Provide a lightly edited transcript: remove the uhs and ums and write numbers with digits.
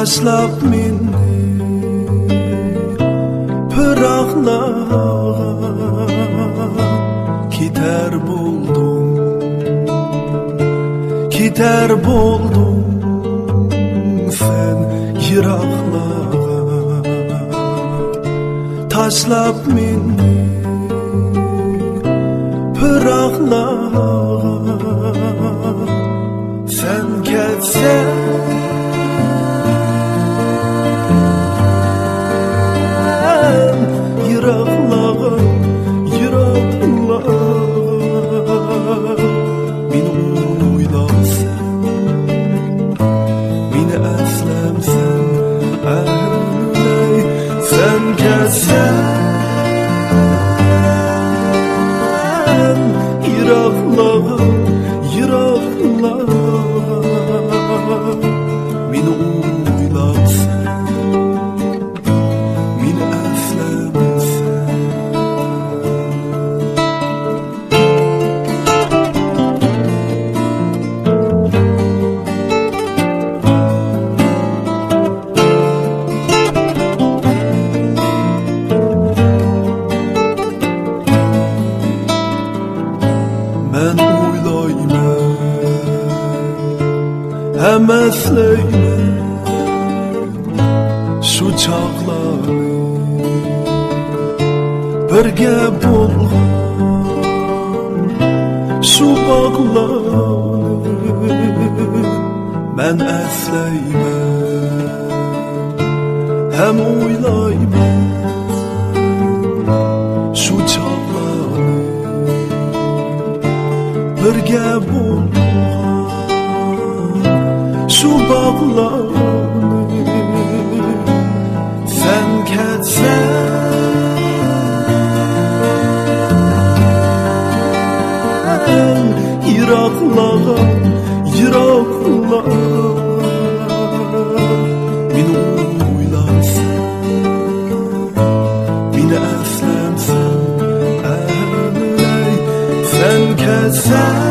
taşlap mindi pıraqlağa Gider buldum sen yıraqlağa taşlap mindi pıraqlağa sen ketsen yıraqlağa meni uylarsan meni aslamsan ahlay sen ketsen yıraqlağa meni uylarsan meni aslamsan Ben uylayman, hem eslayman şu çağları birge bo'lgan şu bağları ben eslayman, hem uylayman şu çağları birge bo'lgan şu bağları sen ketsen yıraqlağa meni uylarsan meni aslamsan ahlay sen ketsen